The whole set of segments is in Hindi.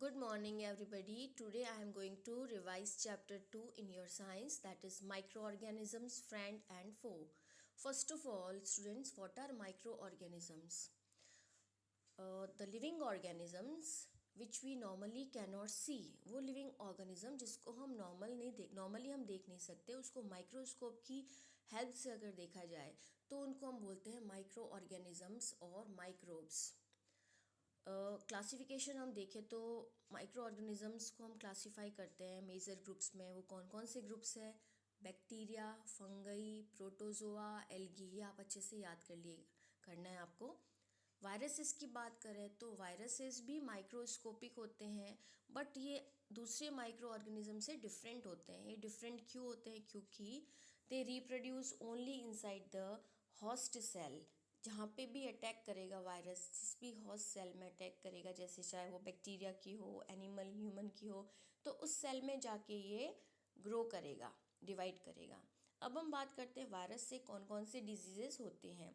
Good morning, everybody. Today I am going to revise chapter 2 in your science, that is microorganisms, friend and foe. First of all, students, what are microorganisms? The living organisms which we normally cannot see, वो living organism जिसको हम नॉर्मली हम देख नहीं सकते, उसको माइक्रोस्कोप की हेल्प से अगर देखा जाए तो उनको हम बोलते हैं माइक्रो ऑर्गेनिजम्स और माइक्रोब्स। क्लासिफिकेशन हम देखें तो माइक्रो ऑर्गेनिजम्स को हम क्लासीफाई करते हैं मेजर ग्रुप्स में। वो कौन कौन से ग्रुप्स हैं? Bacteria, fungi, protozoa, algae. ये आप अच्छे से याद करना है आपको। वायरसेस की बात करें तो वायरसेस भी माइक्रोस्कोपिक होते हैं, बट ये दूसरे माइक्रो ऑर्गेनिज्म से डिफरेंट होते हैं। ये डिफरेंट क्यों होते हैं? क्योंकि they reproduce only inside the host cell. जहाँ पे भी अटैक करेगा वायरस, जिस भी होस्ट सेल में अटैक करेगा, जैसे चाहे वो बैक्टीरिया की हो, एनिमल, ह्यूमन की हो, तो उस सेल में जाके ये ग्रो करेगा, डिवाइड करेगा। अब हम बात करते हैं वायरस से कौन कौन से डिजीजेस होते हैं।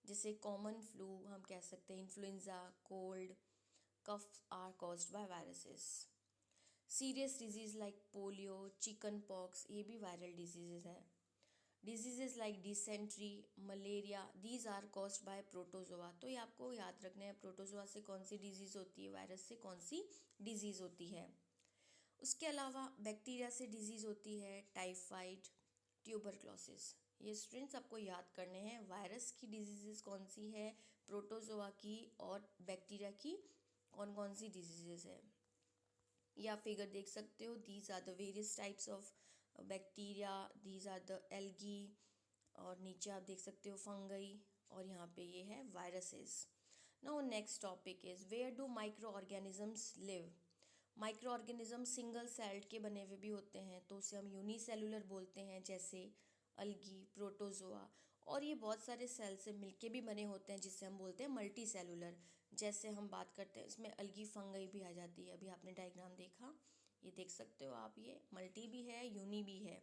जैसे कॉमन फ्लू हम कह सकते हैं, influenza, cold, cough are caused by viruses. Serious disease like polio, chicken pox, ये भी वायरल डिजीजेज हैं। Diseases like dysentery, malaria, these are caused by protozoa. तो ये आपको याद रखना है, प्रोटोजोआ से कौन सी डिजीज़ होती है, वायरस से कौन सी डिजीज़ होती है। उसके अलावा बैक्टीरिया से डिजीज़ होती है टाइफाइड, ट्यूबरक्लोसिस। ये स्टूडेंट्स आपको याद करने हैं, वायरस की डिजीज़ कौन सी है, प्रोटोजोआ की और बैक्टीरिया की कौन कौन सी डिजीज़ है। या फिगर देख सकते हो, these are the various types of bacteria, these are the algae, और नीचे आप देख सकते हो फंगई, और यहाँ पे ये है viruses. Now next topic is where do microorganisms live. Microorganism single celled के बने हुए भी होते हैं, तो उसे हम यूनिसेलुलर बोलते हैं, जैसे अलगी, प्रोटोजोआ। और ये बहुत सारे सेल से मिलके भी बने होते हैं, जिसे हम बोलते हैं मल्टी सेलुलर। जैसे हम बात करते हैं, इसमें अलगी, फंगई भी आ जाती है। अभी आपने डायग्राम देखा, ये देख सकते हो आप, ये मल्टी भी है, यूनी भी है।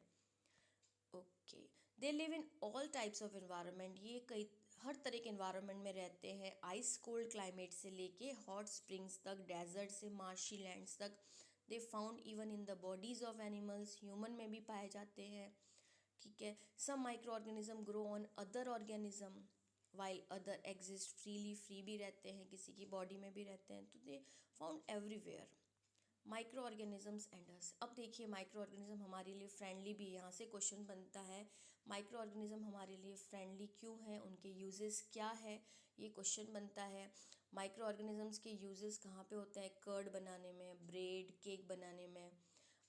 Okay, they live in all types of environment. ये हर तरह के एनवायरनमेंट में रहते हैं, आइस कोल्ड क्लाइमेट से लेके हॉट स्प्रिंग्स तक, डेजर्ट से मार्शी लैंड्स तक। They found even in the bodies of animals, human में भी पाए जाते हैं। ठीक है, some microorganism grow on other organism while other exist freely. Free भी रहते हैं, किसी की बॉडी में भी रहते हैं, तो they found everywhere. Micro organisms and us. अब देखिए, माइक्रो ऑर्गेनिज्म हमारे लिए फ्रेंडली भी है। यहाँ से क्वेश्चन बनता है, माइक्रो ऑर्गेनिज्म हमारे लिए फ्रेंडली क्यों है, उनके यूजेस क्या है, ये क्वेश्चन बनता है। माइक्रो ऑर्गेनिजम्स के यूजेस कहाँ पे होते हैं? कर्ड बनाने में, ब्रेड, केक बनाने में,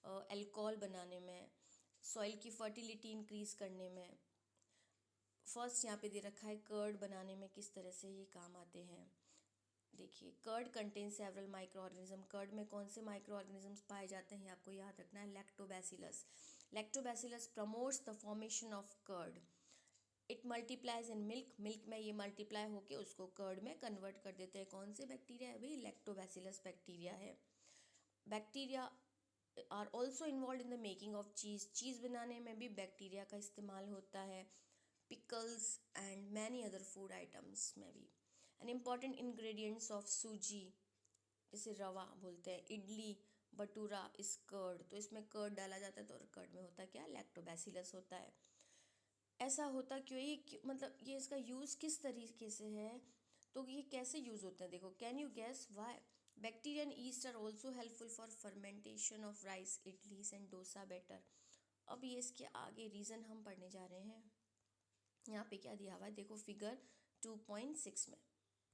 अल्कोहल बनाने में, सॉइल की फर्टिलिटी इंक्रीज करने में। फर्स्ट यहाँ पे दे रखा है कर्ड बनाने में किस तरह से ये काम आते हैं। देखिए, curd contain several microorganism. Curd में कौन से माइक्रो ऑर्गेनिजम्स पाए जाते हैं, आपको याद रखना है, lactobacillus. Lactobacillus promotes the formation of curd. It multiplies in milk. Milk में ये मल्टीप्लाई होकर उसको कर्ड में कन्वर्ट कर देते हैं। कौन से बैक्टीरिया है भाई? लैक्टोबैसिलस बैक्टीरिया है। Bacteria are also involve in the making of cheese. Cheese बनाने में भी बैक्टीरिया का इस्तेमाल होता है। Pickles and many other food items में भी। एंड इम्पॉर्टेंट इंग्रेडिएंट्स ऑफ सूजी, जिसे रवा बोलते हैं, इडली, भटूरा, इस कर्ड। तो इसमें कर्ड डाला जाता है, तो कर्ड में होता क्या? लैक्टोबैसिलस होता है। ऐसा होता क्यों? मतलब ये इसका यूज़ किस तरीके से है, तो ये कैसे यूज़ होते हैं देखो। Can you guess why? Bacteria and yeast are also helpful for fermentation of rice, idlis and dosa batter. अब ये इसके आगे रीज़न हम पढ़ने जा रहे हैं। यहाँ पे क्या दिया हुआ है देखो, फिगर 2.6 में।